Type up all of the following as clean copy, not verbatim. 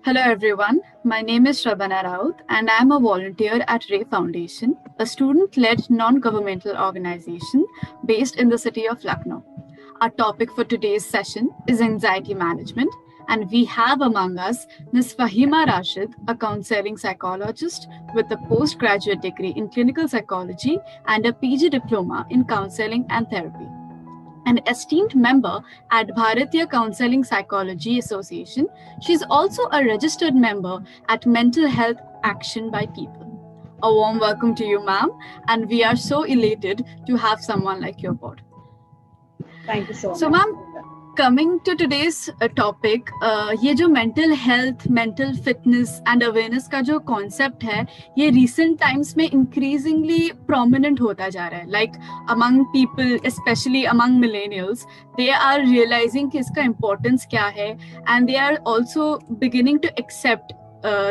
Hello everyone, my name is Shrabana Raut and I am a volunteer at Ray Foundation, a student-led non-governmental organization based in the city of Lucknow. Our topic for today's session is anxiety management, and we have among us Ms. Fahima Rashid, a counseling psychologist with a postgraduate degree in clinical psychology and a PG diploma in counseling and therapy. An esteemed member at Bharatiya Counseling Psychology Association, she is also a registered member at Mental Health Action by People. A warm welcome to you, ma'am, and we are so elated to have someone like you aboard. Thank you so much. So, ma'am, coming to today's topic, ये जो mental health, mental fitness and awareness का जो concept है, ये recent times में increasingly prominent होता जा रहा है. Like among people, especially among millennials, they are realizing कि इसका importance क्या है, and they are also beginning to accept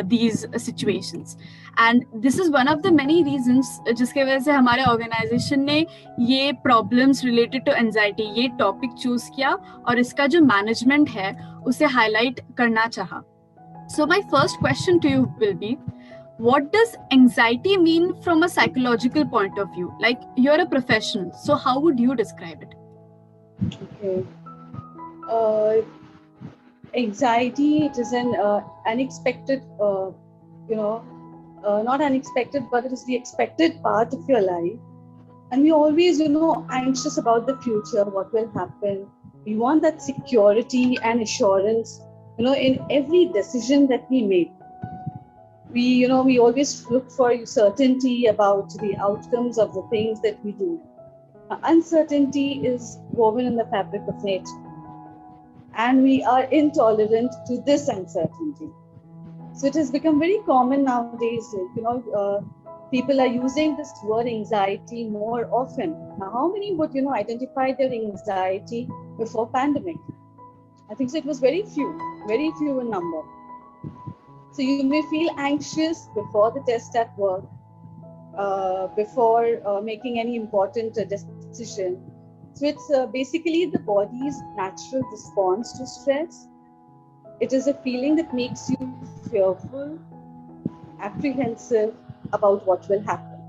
these situations. And this is one of the many reasons जिसके वजह से हमारे ऑर्गेनाइजेशन ने ये प्रॉब्लम्स रिलेटेड टू एंजाइटी ये टॉपिक चूज किया और इसका जो मैनेजमेंट है उसे हाईलाइट करना चाहा. So my first question to you will be, what does anxiety mean from a psychological point of view? Like, you're a professional, so how would you describe it? Okay. Anxiety, it is an unexpected, not unexpected, but it is the expected part of your life. And we always, anxious about the future, what will happen. We want that security and assurance, in every decision that we make. We always look for certainty about the outcomes of the things that we do. Uncertainty is woven in the fabric of nature. And we are intolerant to this uncertainty. So it has become very common nowadays, people are using this word anxiety more often. Now, how many would, identify their anxiety before pandemic? I think so it was very few in number. So you may feel anxious before the test at work, before making any important decision. So it's basically the body's natural response to stress. It is a feeling that makes you fearful, apprehensive about what will happen.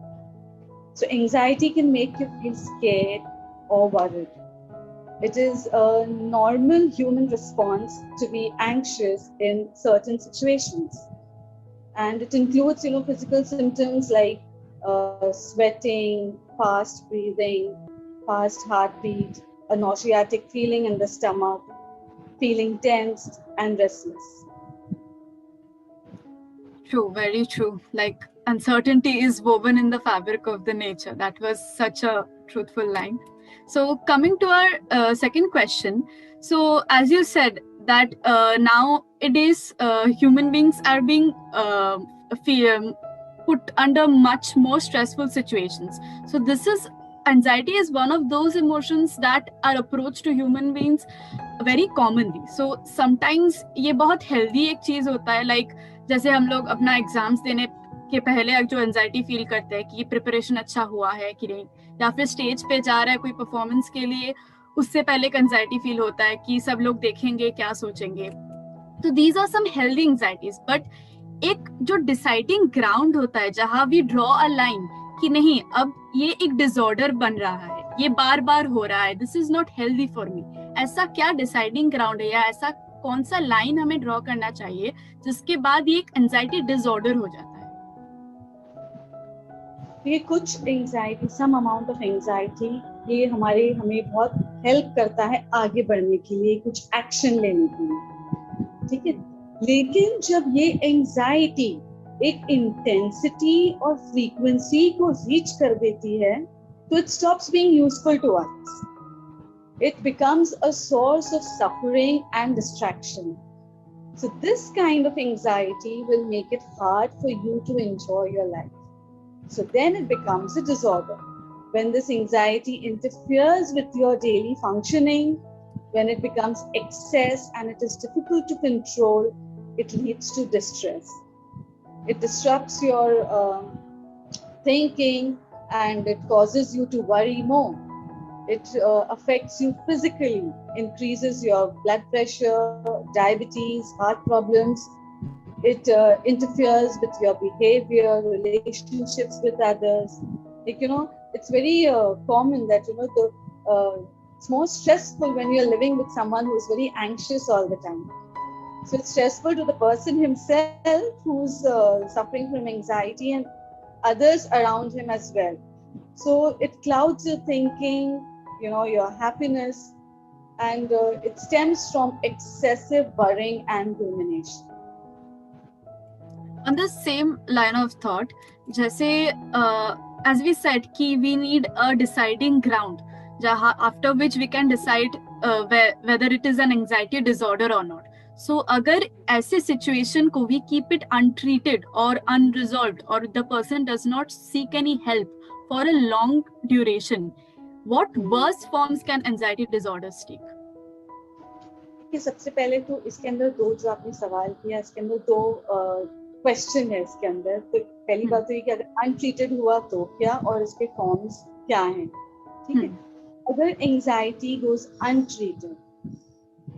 So anxiety can make you feel scared or worried. It is a normal human response to be anxious in certain situations. And it includes, physical symptoms like sweating, fast breathing, fast heartbeat, a nauseatic feeling in the stomach, feeling tense and restless. True, very true. Like, uncertainty is woven in the fabric of the nature. That was such a truthful line. So coming to our second question. So as you said that nowadays human beings are being put under much more stressful situations. So anxiety is one of those emotions that are approached to human beings very commonly. So sometimes ये बहुत healthy एक चीज होता है, like जैसे हम लोग अपना एग्जाम्स देने के पहले जो एंजाइटी फील करते हैं कि प्रिपरेशन अच्छा हुआ है कि नहीं, या फिर स्टेज पे जा रहा है कोई परफॉर्मेंस के लिए, उससे पहले एक एंजाइटी फील होता है कि सब लोग देखेंगे क्या सोचेंगे. तो these are some healthy anxieties. But एक जो डिसाइडिंग ग्राउंड होता है जहां वी ड्रॉ अ लाइन कि नहीं, अब ये एक डिसऑर्डर बन रहा है, ये बार बार हो रहा है, this is not healthy for me. ऐसा क्या डिसाइडिंग ग्राउंड है या ऐसा कौन सा लाइन हमें ड्रॉ करना चाहिए जिसके बाद ये एक एंजाइटी डिसऑर्डर हो जाता है? ये कुछ anxiety, some amount of anxiety, ये हमें बहुत हेल्प करता है आगे बढ़ने के लिए, कुछ एक्शन लेने के लिए, ठीक है. लेकिन जब ये एंजाइटी एक इंटेंसिटी और फ्रीक्वेंसी को रीच कर देती है, तो it stops being useful to us. It becomes a source of suffering and distraction. So this kind of anxiety will make it hard for you to enjoy your life. So then it becomes a disorder. When this anxiety interferes with your daily functioning, when it becomes excess and it is difficult to control, it leads to distress. It disrupts your thinking and it causes you to worry more. It affects you physically, increases your blood pressure, diabetes, heart problems. It interferes with your behavior, relationships with others. Like, it's very common that, it's more stressful when you're living with someone who's very anxious all the time. So it's stressful to the person himself who's suffering from anxiety, and others around him as well. So it clouds your thinking, your happiness, and it stems from excessive worrying and rumination. On the same line of thought, जैसे as we said कि we need a deciding ground after which we can decide whether it is an anxiety disorder or not. So अगर ऐसे situation को we keep it untreated or unresolved, or the person does not seek any help for a long duration, what worse forms can anxiety disorders take? कि सबसे पहले तो इसके अंदर दो जो आपने सवाल किया, इसके अंदर दो क्वेश्चन है इसके अंदर. तो पहली बात तो ये कि अगर अनट्रीटेड हुआ तो क्या, और इसके फॉर्म्स क्या हैं. ठीक है. अगर anxiety goes untreated,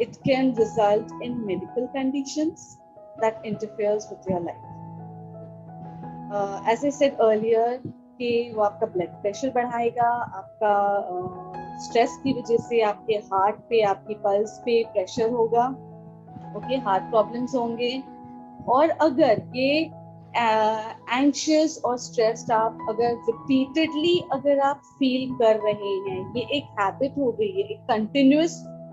it can result in medical conditions that interferes with your life. As I said earlier, कि वो आपका ब्लड प्रेशर बढ़ाएगा, आपका स्ट्रेस की वजह से आपके हार्ट पे, आपकी पल्स पे प्रेशर होगा, ओके, हार्ट प्रॉब्लम्स होंगे. और अगर ये एंशियस और स्ट्रेस्ड आप अगर रिपीटेडली अगर आप फील कर रहे हैं, ये एक हैबिट हो गई है, एक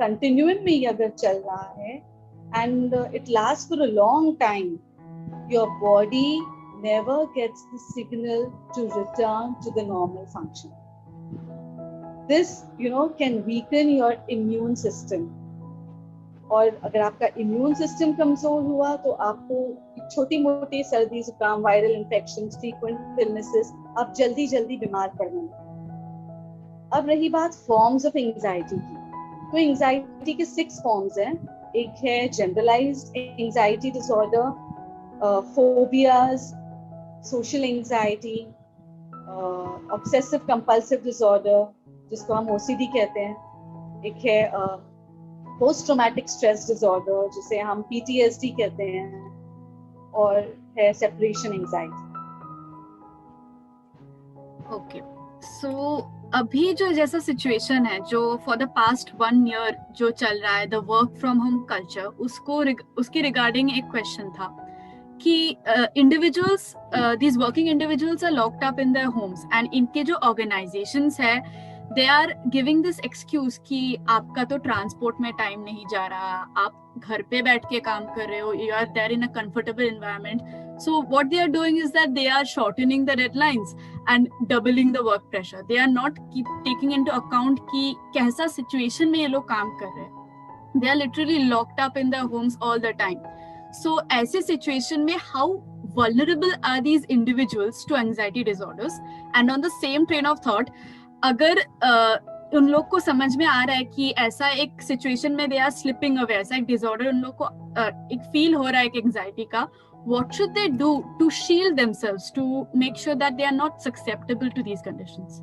कंटिन्यूम में ये अगर चल रहा है, and it lasts for a long time, your body never gets the signal to return to the normal function. This, can weaken your immune system. और अगर आपका इम्यून सिस्टम कमजोर हुआ तो आपको छोटी मोटी सर्दी, जुकाम, वायरल इन्फेक्शन, फ्रीक्वेंट इलनेसेस, आप जल्दी बीमार पड़ने लगेंगे. अब रही बात फॉर्म्स ऑफ एंजाइटी की, तो एंजाइटी के 6 फॉर्म्स हैं. एक है generalised anxiety disorder, phobias, social anxiety, obsessive compulsive disorder जिसको हम ओसीडी कहते हैं. एक है पोस्ट ट्रॉमेटिक स्ट्रेस डिसऑर्डर जिसे हम पीटीएसडी कहते हैं, और है सेपरेशन एंजाइटी. ओके, सो अभी जो जैसा सिचुएशन है, जो फॉर द पास्ट 1 year जो चल रहा है, the work from home culture, उसके रिगार्डिंग एक क्वेश्चन था कि individuals, these working individuals are locked up in their homes, and इनके जो ऑर्गेनाइजेशंस है, they are giving this excuse कि आपका तो ट्रांसपोर्ट में टाइम नहीं जा रहा, आप घर पे बैठ के काम कर रहे हो, you are there in a comfortable environment. So what they are doing is that they are shortening the deadlines and doubling the work pressure. They are not taking into account कि कैसा situation में ये लोग काम कर रहे हैं. They are literally locked up in their homes all the time. So ऐसे situation में how vulnerable are these individuals to anxiety disorders? And on the same train of thought, अगर उन लोग को समझ में आ रहा है कि ऐसा एक situation में they are slipping away, ऐसा एक disorder उन लोग को एक feel हो रहा है एक anxiety का, what should they do to shield themselves, to make sure that they are not susceptible to these conditions?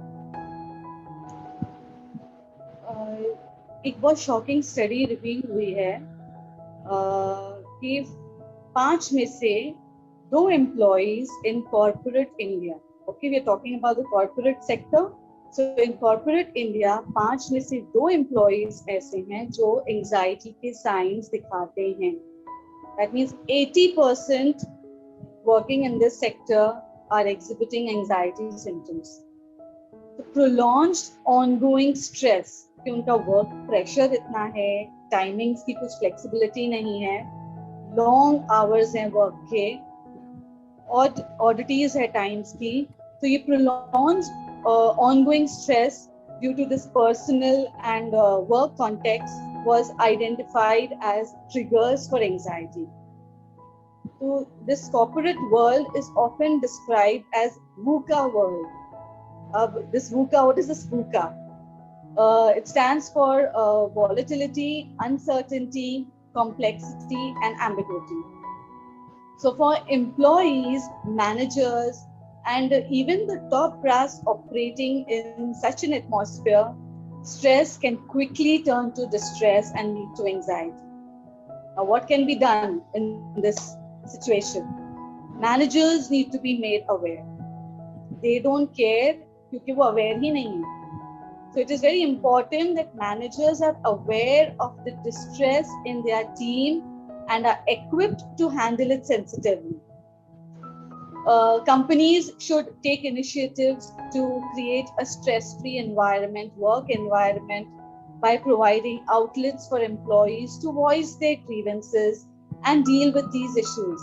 एक बहुत शॉकिंग स्टडी रिवील हुई है कि 5 में से 2 employees in corporate India, okay, we are talking about the corporate sector. So in corporate India 5 में से 2 employees ऐसे हैं जो एंजाइटी के साइंस दिखाते हैं. That means 80% working in this sector are exhibiting anxiety symptoms. So prolonged ongoing stress, कि उनका work pressure इतना है, timings की कुछ flexibility नहीं है, long hours हैं work के, oddities है times की, तो ये prolonged ongoing stress due to this personal and work context was identified as triggers for anxiety. So this corporate world is often described as VUCA world. This VUCA, what is this VUCA? It stands for volatility, uncertainty, complexity, and ambiguity. So for employees, managers, and even the top brass operating in such an atmosphere, stress can quickly turn to distress and lead to anxiety. Now, what can be done in this situation. Managers need to be made aware. They don't care क्योंकि वो aware ही नहीं है. So it is very important that managers are aware of the distress in their team and are equipped to handle it sensitively. Companies should take initiatives to create a stress-free environment, work environment, by providing outlets for employees to voice their grievances and deal with these issues.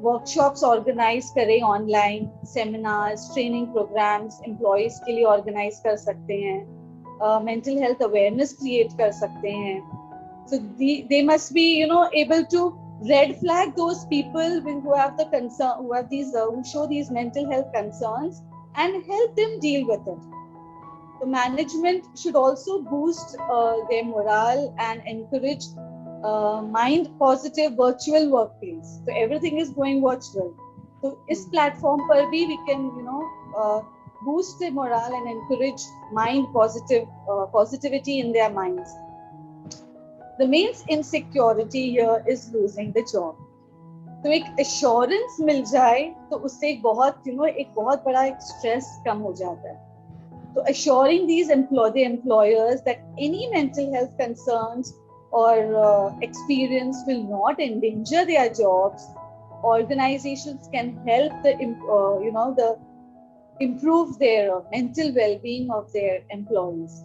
Workshops organize करें online, seminars, training programs, employees के लिए organize कर सकते हैं, mental health awareness create कर सकते हैं. So they must be, able to red flag those people who have the concern, who have these, who show these mental health concerns, and help them deal with it. The management should also boost their morale and encourage mind positive virtual workplace. So everything is going virtual. So इस platform पर भी we can, boost their morale and encourage positivity in their minds. The main insecurity here is losing the job. तो एक assurance मिल जाए तो उससे एक बहुत बड़ा एक stress कम हो जाता है. So assuring the employers that any mental health concerns or experience will not endanger their jobs. Organizations can help improve their mental well-being of their employees.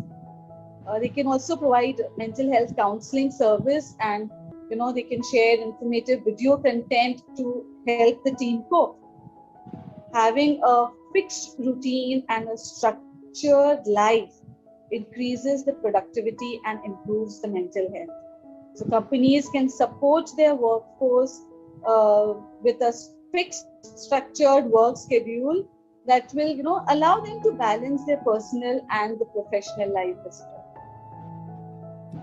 They can also provide mental health counseling service, and they can share informative video content to help the team cope. Having a fixed routine and a structured life increases the productivity and improves the mental health. So companies can support their workforce with a fixed structured work schedule that will allow them to balance their personal and the professional life as well.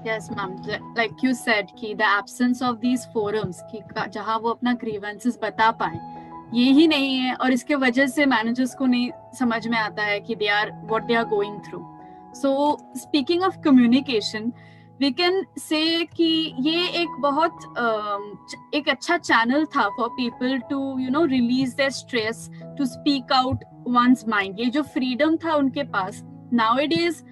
Yes, ma'am. Like you said, कि the absence of these forums, कि जहाँ वो अपना grievances बता पाए, ये ही नहीं है, और इसके वजह से managers को नहीं समझ में आता है कि what they are going through. So speaking of communication, we can say कि ये एक बहुत एक अच्छा channel था for people to release their stress, to speak out one's mind. ये जो freedom था उनके पास, nowadays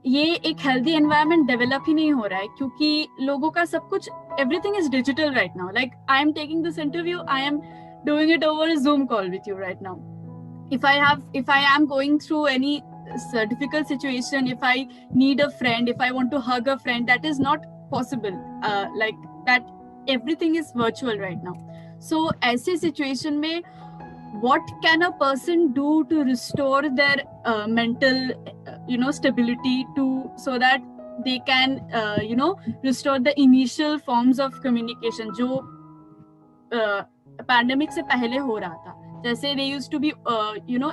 ये एक healthy environment develop ही नहीं हो रहा है, क्योंकि लोगों का सब कुछ, everything is digital right now. Like I am taking this interview, I am doing it over a Zoom call with you right now. If I am going through any difficult situation, if I need a friend, if I want to hug a friend, that is not possible. Like that, everything is virtual right now. So ऐसे situation में, what can a person do to restore their mental stability, so that they can restore the initial forms of communication जो pandemic से पहले हो रहा था, जैसे they used to be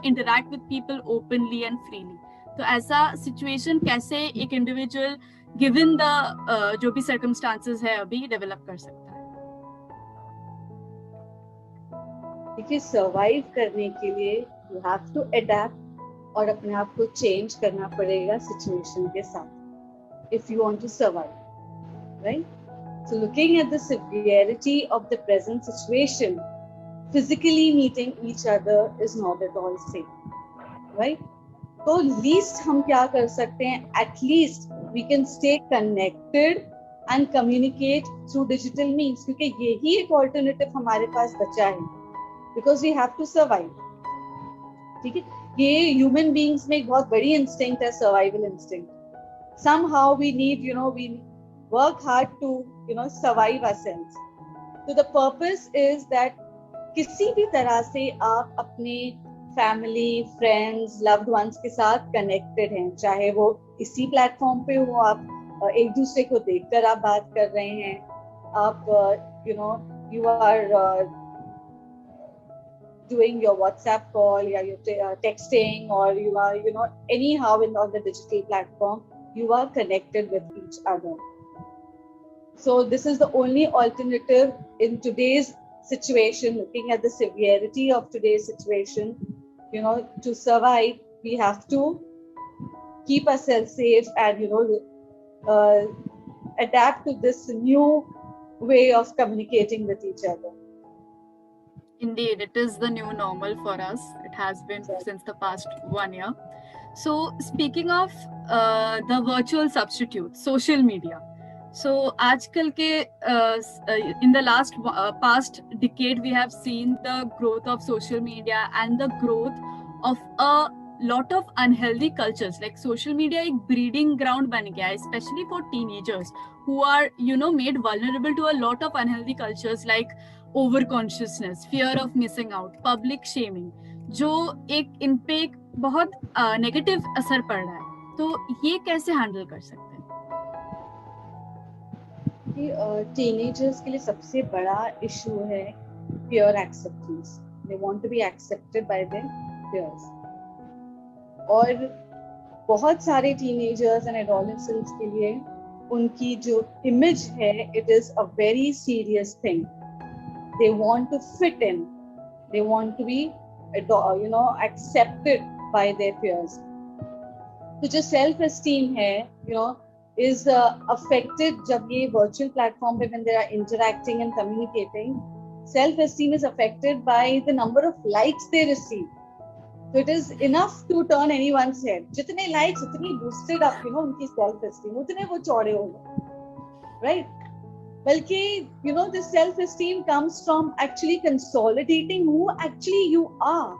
interact with people openly and freely. तो ऐसा situation कैसे एक individual given the जो भी circumstances है अभी develop कर सकता है? देखिए, सर्वाइव करने के लिए यू हैव टू अडैप्ट और अपने आप को चेंज करना पड़ेगा सिचुएशन के साथ if you want to survive, right? So looking at the severity of the present situation, physically meeting each other is not at all safe, right? तो least हम क्या कर सकते हैं, at least we can stay connected and communicate through digital means, क्योंकि यही एक alternative हमारे पास बचा है, because we have to survive. ठीक है, ये human beings में एक बहुत बड़ी instinct है, survival instinct. Somehow we need, we work hard to, survive ourselves. So the purpose is that किसी भी तरह से आप अपने family, friends, loved ones के साथ connected हैं, चाहे वो इसी platform पे हो, आप एक दूसरे को देखकर आप बात कर रहे हैं, आप you are doing your WhatsApp call, or you're texting, or you are anyhow on the digital platform, you are connected with each other. So this is the only alternative in today's situation. Looking at the severity of today's situation, to survive we have to keep ourselves safe and adapt to this new way of communicating with each other. Indeed, it is the new normal for us. It has been since the past 1 year. So, speaking of the virtual substitute, social media. So, आजकल के in the last past decade, we have seen the growth of social media and the growth of a lot of unhealthy cultures. Like social media एक breeding ground बन गया है, especially for teenagers who are, made vulnerable to a lot of unhealthy cultures like over consciousness, fear of missing out, public shaming, जो एक इन पे एक बहुत negative असर पड़ रहा है. तो ये कैसे हैंडल कर सकते हैं? टीनेजर्स के लिए सबसे बड़ा इशू है peer acceptance. They want to be accepted by their peers. और बहुत सारे टीनेजर्स एंड एडोलेसेंट्स के लिए उनकी जो इमेज है, it is a very serious thing. They want to fit in. They want to be, accepted by their peers. तो जो self esteem है, is affected जब ये virtual platform पे when they are interacting and communicating. Self esteem is affected by the number of likes they receive. So it is enough to turn anyone's head. जितने likes, उतनी boosted up, उनकी self esteem, उतने वो चौड़े होंगे, right? बल्कि the self esteem comes from actually consolidating who actually you are.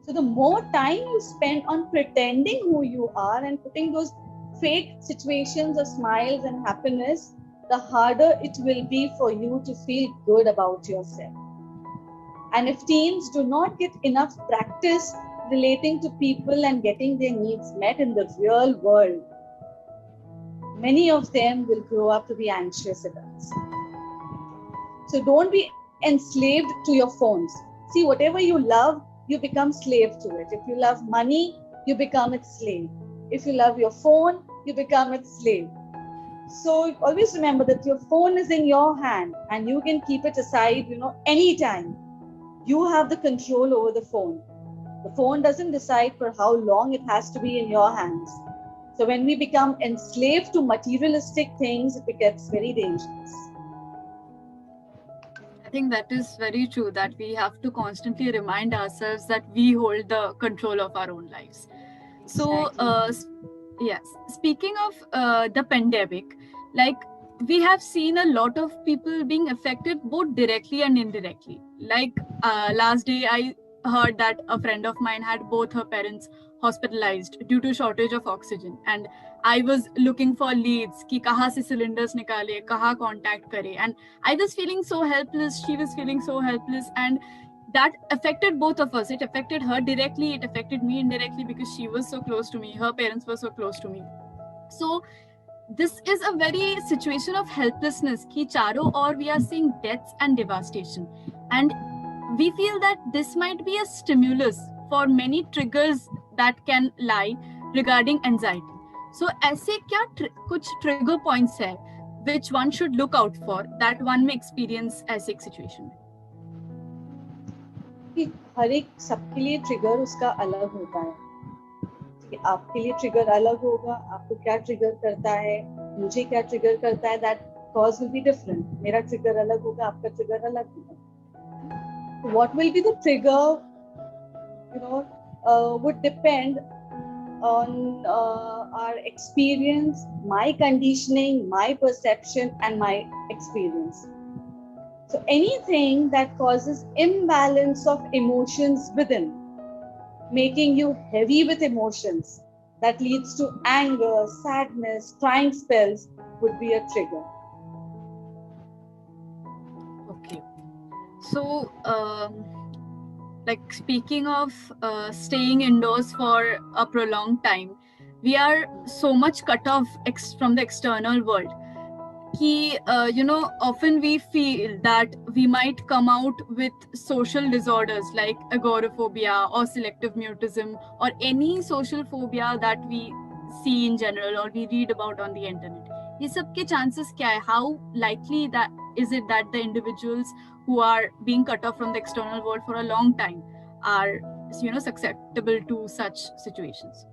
So the more time you spend on pretending who you are and putting those fake situations of smiles and happiness, the harder it will be for you to feel good about yourself. And if teens do not get enough practice relating to people and getting their needs met in the real world, many of them will grow up to be anxious adults. So don't be enslaved to your phones. See, whatever you love, you become slave to it. If you love money, you become its slave. If you love your phone, you become its slave. So always remember that your phone is in your hand and you can keep it aside, anytime. You have the control over the phone. The phone doesn't decide for how long it has to be in your hands. So when we become enslaved to materialistic things, it gets very dangerous. I think that is very true, that we have to constantly remind ourselves that we hold the control of our own lives. So, yes, speaking of the pandemic, like we have seen a lot of people being affected both directly and indirectly. Like last day, I heard that a friend of mine had both her parents hospitalized due to shortage of oxygen, and I was looking for leads कि कहाँ से cylinders निकाले, कहाँ contact करे, and I was feeling so helpless. She was feeling so helpless, and that affected both of us. It affected her directly, it affected me indirectly because she was so close to me, her parents were so close to me. So this is a very situation of helplessness कि चारों ओर we are seeing deaths and devastation, and we feel that this might be a stimulus for many triggers that can lie regarding anxiety. So ऐसे क्या कुछ trigger points है which one should look out for that one may experience ऐसे एक situation में? हर एक सबके लिए ट्रिगर उसका अलग होता है. आपके लिए ट्रिगर अलग होगा, आपको क्या ट्रिगर करता है, मुझे क्या ट्रिगर करता है, that cause will be different. मेरा ट्रिगर अलग होगा, आपका ट्रिगर अलग होगा. What will be the trigger, would depend on our experience, my conditioning, my perception, and my experience. So anything that causes imbalance of emotions within, making you heavy with emotions, that leads to anger, sadness, crying spells, would be a trigger. Okay. So, like speaking of staying indoors for a prolonged time, we are so much cut off from the external world. Often we feel that we might come out with social disorders like agoraphobia or selective mutism or any social phobia that we see in general or we read about on the internet. ये सब के chances क्या है? How likely that is it that the individuals who are being cut off from the external world for a long time are, susceptible to such situations?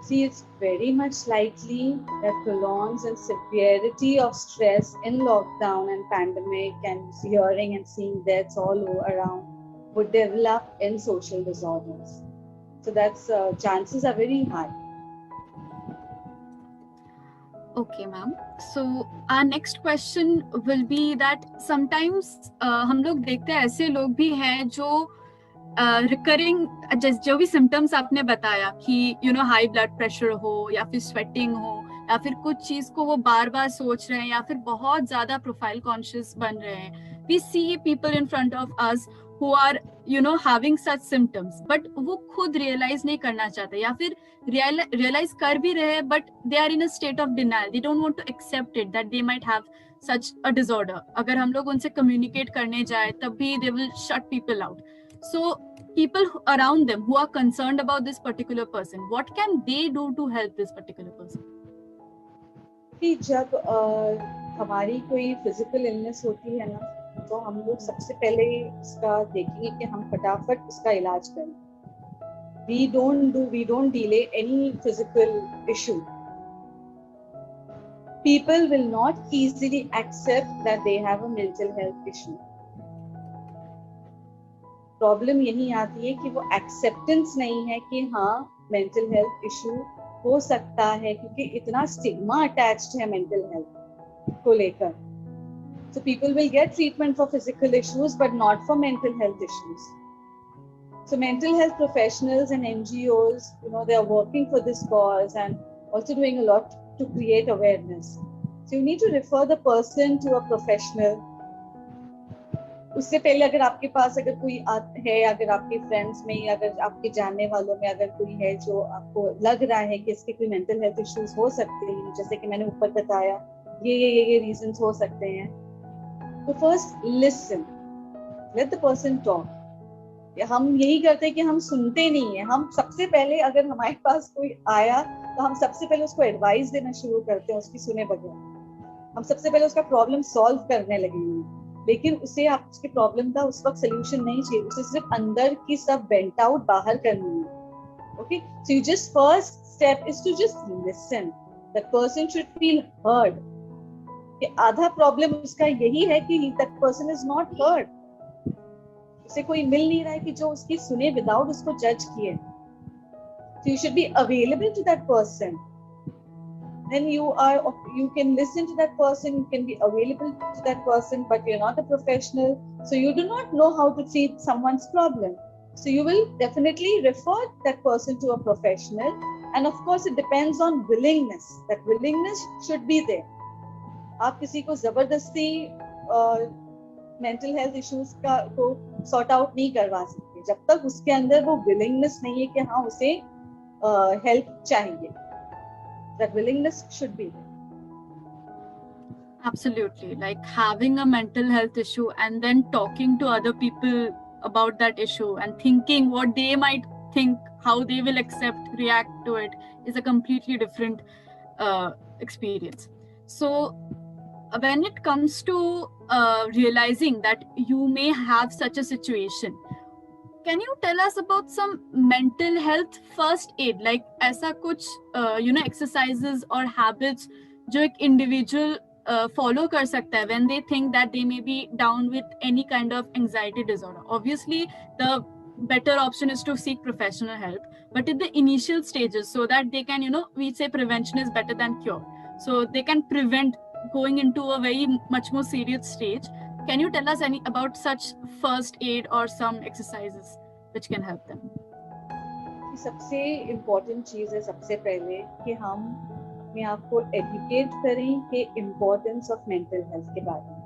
See, it's very much likely that prolonged and severity of stress in lockdown and pandemic and hearing and seeing deaths all around would develop in social disorders. So that's chances are very high. Okay, ma'am. So our next question will be that sometimes हम लोग देखते हैं ऐसे लोग भी हैं जो recurring जो भी सिम्टम्स आपने बताया कि हाई ब्लड प्रेशर हो या फिर स्वेटिंग हो या फिर कुछ चीज को वो बार बार सोच रहे हैं या फिर बहुत ज्यादा प्रोफाइल कॉन्शियस बन रहे हैं. We see people in front of us who are having such symptoms but वो खुद realize नहीं करना चाहते या फिर realize कर भी रहे हैं but they are in a state of denial. They don't want to accept it that they might have such a disorder. अगर हम लोग उनसे communicate करने जाए तब भी they will shut people out. So people around them who are concerned about this particular person, what can they do to help this particular person? कि जब हमारी कोई physical illness होती है ना तो हम लोग सबसे पहले इसका देखेंगे कि हम फटाफट इसका इलाज करें. We don't delay any physical issue. People will not easily accept that they have a mental health issue. Problem यही आती है कि वो एक्सेप्टेंस नहीं है कि हाँ मेंटल हेल्थ इशू हो सकता है क्योंकि इतना स्टिग्मा अटैच्ड है मेंटल हेल्थ को लेकर. So people will get treatment for physical issues but not for mental health issues. So mental health professionals and NGOs, they are working for this cause and also doing a lot to create awareness. So you need to refer the person to a professional. उससे पहले अगर आपके पास अगर कोई है, अगर आपके friends में या अगर आपके जानने वालों में अगर कोई है जो आपको लग रहा है कि इसके कोई मेंटल हेल्थ इश्यूज हो सकते हैं, जैसे कि मैंने ऊपर बताया ये रीजंस हो सकते हैं, तो first listen, let the person talk. हम यही करते हैं कि हम सुनते नहीं है. हम सबसे पहले अगर हमारे पास कोई आया तो हम सबसे पहले उसको एडवाइस देना शुरू करते हैं उसकी सुने बगैर. हम सबसे पहले उसका प्रॉब्लम सॉल्व करने लगेंगे, लेकिन उसे आप उसके प्रॉब्लम का उस वक्त सोल्यूशन नहीं चाहिए, उसे सिर्फ अंदर की सब वेंट आउट बाहर करनी है. Okay, so you just first step is to just listen. That person should feel heard. कि आधा प्रॉब्लम उसका यही है कि that person is not heard. उसे कोई मिल नहीं रहा है कि जो उसकी सुने विदाउट उसको जज किए. So you should be available to that person. Then you can listen to that person, you can be available to that person, but you're not a professional, so you do not know how to treat someone's problem. So you will definitely refer that person to a professional, and of course it depends on willingness. That willingness should be there. आप किसी को जबरदस्ती mental health issues को sort out नहीं करवा सकते जब तक उसके अंदर वो विलिंगनेस नहीं है कि हाँ उसे हेल्प चाहिए. That willingness should be there. Absolutely, like having a mental health issue and then talking to other people about that issue and thinking what they might think, how they will accept, react to it is a completely different experience. So when it comes to realizing that you may have such a situation, can you tell us about some mental health first aid, like ऐसा कुछ exercises or habits जो एक individual follow कर सकता है when they think that they may be down with any kind of anxiety disorder? Obviously the better option is to seek professional help, but in the initial stages, so that they can we say prevention is better than cure, so they can prevent going into a very much more serious stage. Can you tell us any about such first aid or some exercises which can help them? सबसे important चीज है सबसे पहले कि हम अपने आप को एजुकेट करें कि इम्पोर्टेंस ऑफ मेंटल हेल्थ के बारे में,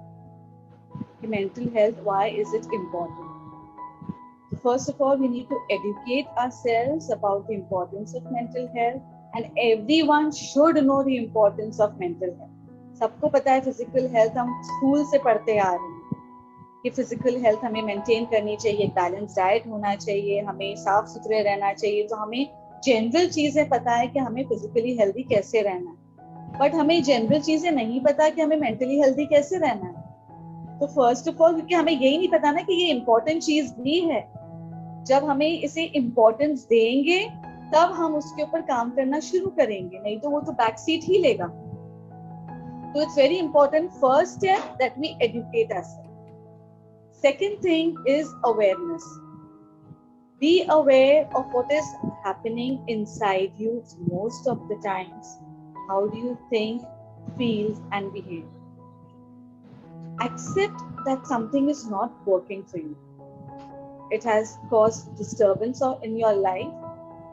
कि mental health why is it important. First of all we need to educate ourselves about the importance of mental health and everyone should know the importance of mental health. सबको पता है physical health हम school से पढ़ते आ रहे हैं कि physical health हमें मेंटेन करनी चाहिए, बैलेंस डाइट होना चाहिए, हमें साफ सुथरे रहना चाहिए. तो हमें जनरल चीजें पता है कि हमें फिजिकली हेल्दी कैसे रहना है, बट हमें जनरल चीजें नहीं पता कि हमें मेंटली हेल्दी कैसे रहना है. तो फर्स्ट ऑफ ऑल क्योंकि हमें यही नहीं पता ना कि ये इम्पोर्टेंट चीज भी है, जब हमें इसे इम्पोर्टेंस देंगे तब हम उसके ऊपर काम करना शुरू करेंगे, नहीं तो वो तो बैक सीट ही लेगा. So it's very important, first step, that we educate ourselves. Second thing is awareness. Be aware of what is happening inside you most of the times. How do you think, feel, and behave? Accept that something is not working for you. It has caused disturbance in your life.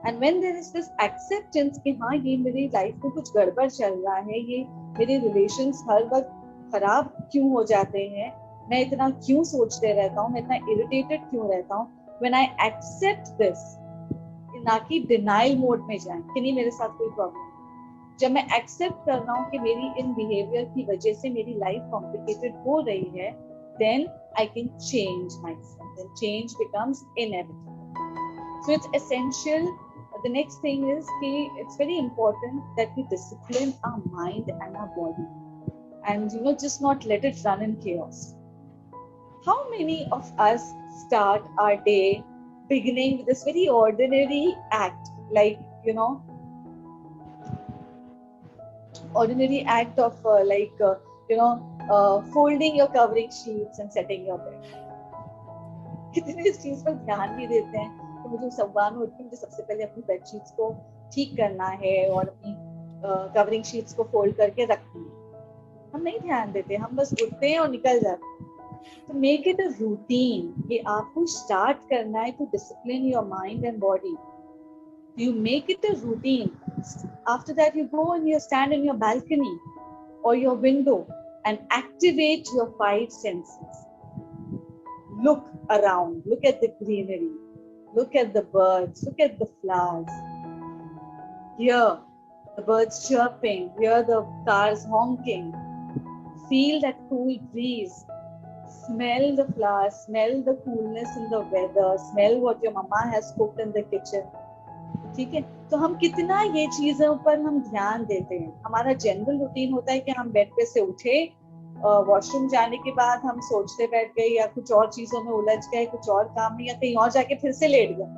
And when there is this acceptance कि हाँ ये मेरी life में कुछ गड़बड़ चल रहा है, ये मेरे रिलेशंस हर वक्त खराब क्यों हो जाते हैं, मैं इतना क्यों सोचते रहता हूँ, मैं इतना इरिटेटेड क्यों रहता हूँ. When I accept this, ना कि डिनाइल मोड में जाए कि नहीं मेरे साथ कोई प्रॉब्लम. जब मैं एक्सेप्ट कर रहा हूँ कि मेरी इन बिहेवियर की वजह से मेरी लाइफ कॉम्प्लिकेटेड हो रही है, then I can change myself. Then change becomes inevitable. So it's essential. The next thing is that it's very important that we discipline our mind and our body, and just not let it run in chaos. How many of us start our day beginning with this very ordinary act, like ordinary act of folding your covering sheets and setting your bed? कितने इस चीज पर ध्यान भी देते हैं कि मुझे सुबह में उठ के मुझे सबसे पहले अपनी बेड शीट्स को ठीक करना है और अपनी कवरिंग शीट्स को फोल्ड करके रखनी है. हम नहीं ध्यान देते, हम बस उठते हैं और निकल जाते हैं. तो मेक इट अ रूटीन. ये आपको स्टार्ट करना है to discipline your mind and body. You make it a routine. After that, you go and you stand in your balcony or your window and activate your 5 senses. Look around, look at the greenery, look at the birds, look at the flowers. Hear the birds chirping, hear the cars honking, feel that cool breeze, smell the flowers, smell the coolness in the weather, smell what your mama has cooked in the kitchen. ठीक है, तो हम कितना ये चीजों पर हम ध्यान देते हैं. हमारा जनरल रूटीन होता है कि हम बेड पे से उठे, वॉशरूम जाने के बाद हम सोचते बैठ गए या कुछ और चीजों में उलझ गए, कुछ और काम में, या कहीं और जाके फिर से लेट गए.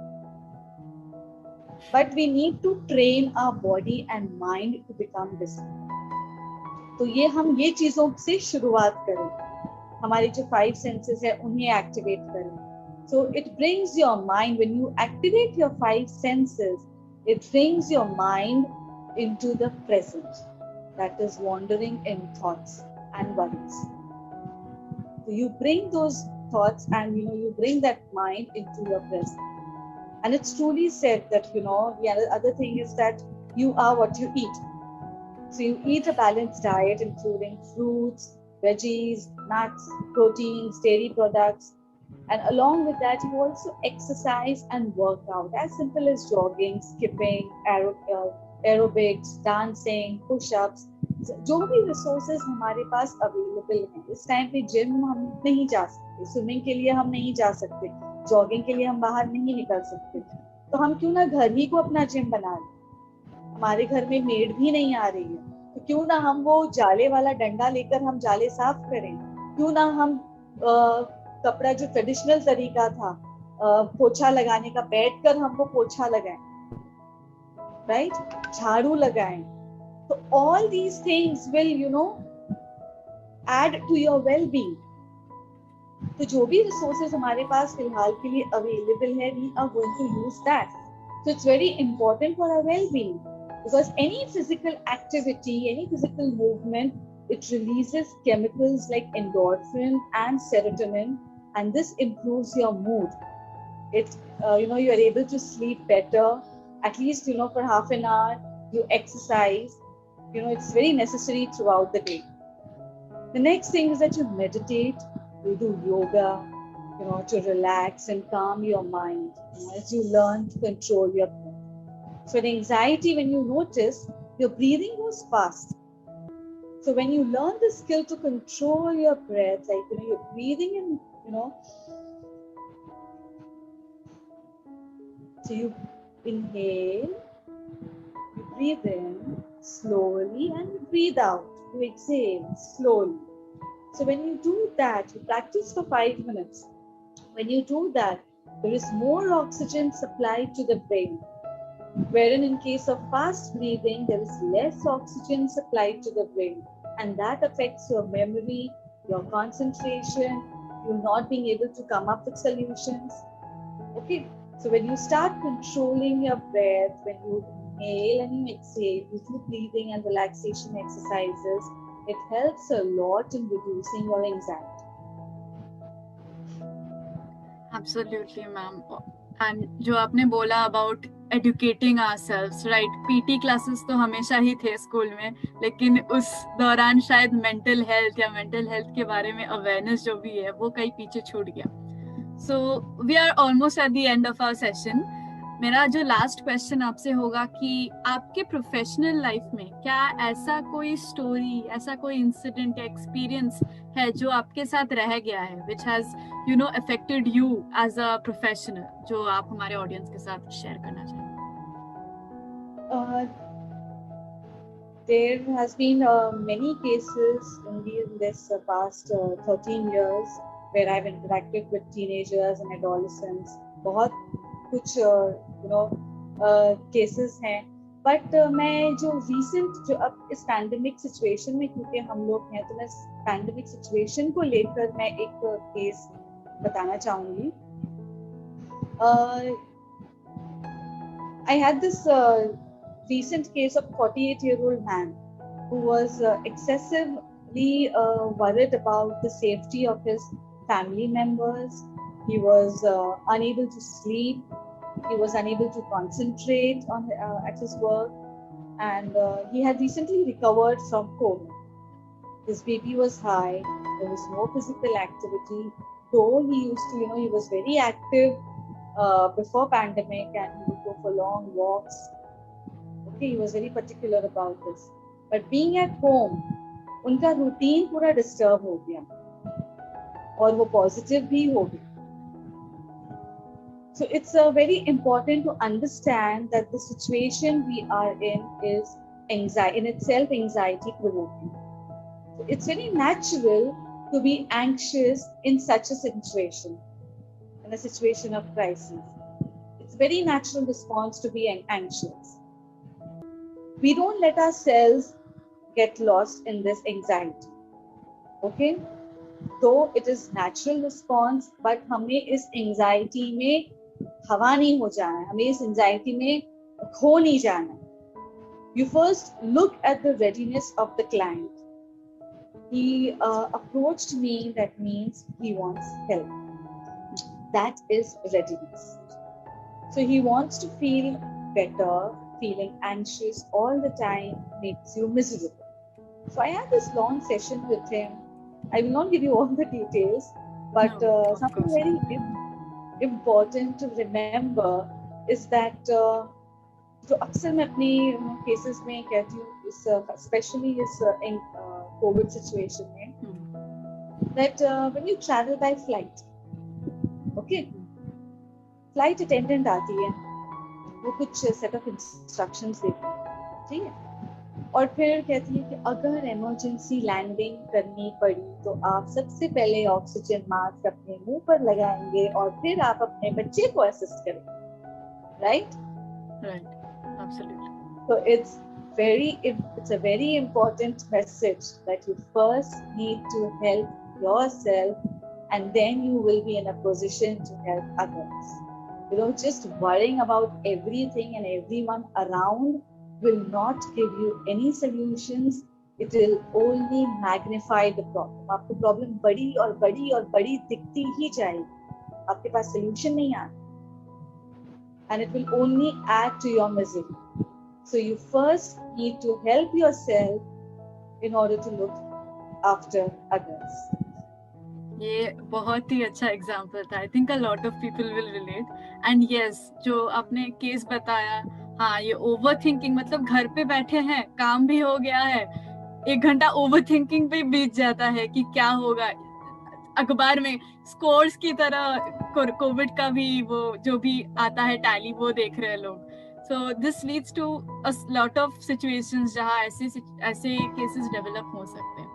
But we need to train our body and mind to become discipline. तो ये हम ये चीजों से शुरुआत करें, हमारी जो 5 सेंसेस है उन्हें एक्टिवेट करें. So it brings your mind, when you activate your 5 senses, it brings your mind into the present, that is wandering in thoughts and worries. So you bring those thoughts and you bring that mind into your present. And it's truly said that the other thing is that you are what you eat. So you eat a balanced diet including fruits, veggies, nuts, proteins, dairy products. And along with that, you also exercise and work out, as simple as jogging, skipping, aerobics, dancing, push-ups. जो भी resources हमारे पास available हैं. इस time पे gym हम नहीं जा सकते, स्विमिंग के लिए हम नहीं जा सकते, जॉगिंग के लिए हम बाहर नहीं निकल सकते, तो हम क्यों ना घर ही को अपना जिम बना लें. हमारे घर में मेड भी नहीं आ रही है, तो क्यों ना हम वो जाले वाला डंडा लेकर हम जाले साफ करें. क्यों ना हम कपड़ा जो ट्रेडिशनल तरीका था पोछा लगाने का, बैठकर हम वो पोछा लगाएं, राइट, झाड़ू लगाएं. तो all these things will add to your well being. तो जो भी रिसोर्सेज हमारे पास फिलहाल के लिए अवेलेबल है, we are going to use that. So it's very important for our well being, because any physical activity, any physical movement, it releases chemicals like endorphin and serotonin, and this improves your mood. It you are able to sleep better, at least for half an hour. You exercise, it's very necessary throughout the day. The next thing is that you meditate, you do yoga, to relax and calm your mind, as you learn to control your breath. So in anxiety, when you notice your breathing goes fast. So when you learn the skill to control your breath, like you're breathing in, so you inhale, you breathe in slowly, and you breathe out, you exhale slowly. So when you do that, you practice for 5 minutes. When you do that, there is more oxygen supplied to the brain. wherein in case of fast breathing, there is less oxygen supplied to the brain, and that affects your memory, your concentration, you not being able to come up with solutions. Okay, so when you start controlling your breath, when you inhale and you exhale, you do breathing and relaxation exercises, it helps a lot in reducing your anxiety. Absolutely, ma'am. And जो आपने बोला about educating ourselves, right? PT classes तो हमेशा ही थे school में, लेकिन उस दौरान शायद mental health के बारे में awareness जो भी है वो कहीं पीछे छूट गया. So we are almost at the end of our session. मेरा जो लास्ट क्वेश्चन आपसे होगा कि आपके प्रोफेशनल लाइफ में क्या ऐसा कोई स्टोरी, ऐसा कोई इंसिडेंट या एक्सपीरियंस है जो आपके साथ रह गया है, which has affected you as a professional, जो आप हमारे ऑडियंस के साथ शेयर करना चाहेंगे? There has been many cases in this past 13 years where I've interacted with teenagers and adolescents. बहुत कुछ केसेस हैं, बट मैं जो रिसेंट जो अब इस पैंडेमिक सिचुएशन में, क्योंकि हम लोग हैं, तो मैं पैंडेमिक सिचुएशन को लेकर मैं एक केस बताना चाहूंगी. I had this recent case of 48-year-old man who was excessively worried about the safety of his family members. He was unable to sleep. He was unable to concentrate on at his work, and he had recently recovered from COVID. His BP was high. There was no physical activity. Though he used to, he was very active before pandemic, and he would go for long walks. Okay, he was very particular about this. But being at home, उनका routine पूरा disturb हो गया, और वो positive भी हो गया. So it's very important to understand that the situation we are in is in itself anxiety provoking. So it's very natural to be anxious in such a situation, in a situation of crisis. It's a very natural response to be anxious. We don't let ourselves get lost in this anxiety. Okay? Though it is natural response, but हमें इस anxiety में हवा नहीं हो जाना है, हमें इस एंजाइटी में खो नहीं जाना. You first look at the readiness of the client. He approached me, that means he wants help. That is readiness. So he wants to feel better. Feeling anxious all the time makes you miserable. So I had this long session with him. I will not give you all the details, but something very important to remember is that जो अक्सर मैं अपनी cases में कहती हूँ, especially इस COVID situation में, that when you travel by flight, okay, flight attendant आती है, वो कुछ set of instructions देती है, ठीक है, और फिर कहती है कि अगर इमरजेंसी लैंडिंग करनी पड़ी तो आप सबसे पहले ऑक्सीजन मास्क अपने मुंह पर लगाएंगे और फिर आप अपने बच्चे को असिस्ट करेंगे. Right? Right, absolutely. So it's a very important message that you first need to help yourself, and then you will be in a position to help others. Just worrying about everything and everyone around will not give you any solutions. It will only magnify the problem. आपको problem बड़ी और बड़ी और बड़ी दिखती ही जाएगी, आपके पास solution नहीं आना, and it will only add to your misery. So you first need to help yourself in order to look after others. ये बहुत ही अच्छा एग्जाम्पल था. I think a lot of people will relate. And yes, जो आपने case बताया, हाँ, ये over thinking, मतलब घर पे बैठे हैं, काम भी हो गया है, 1 घंटा ओवर थिंकिंग पे बीत जाता है कि क्या होगा. अखबार में स्कोर्स की तरह कोविड का भी वो जो भी आता है टैली, वो देख रहे हैं लोग. So this leads to a lot of situations जहाँ ऐसे केसेस डेवलप हो सकते हैं.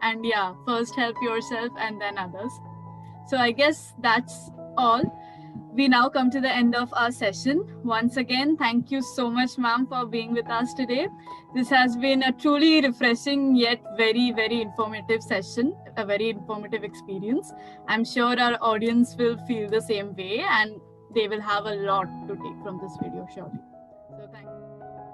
And yeah, first help yourself and then others. So I guess that's all. we now come to the end of our session. Once again, thank you so much, ma'am, for being with us today. This has been a truly refreshing yet very, very informative session, a very informative experience. I'm sure our audience will feel the same way and they will have a lot to take from this video, surely. So thank you.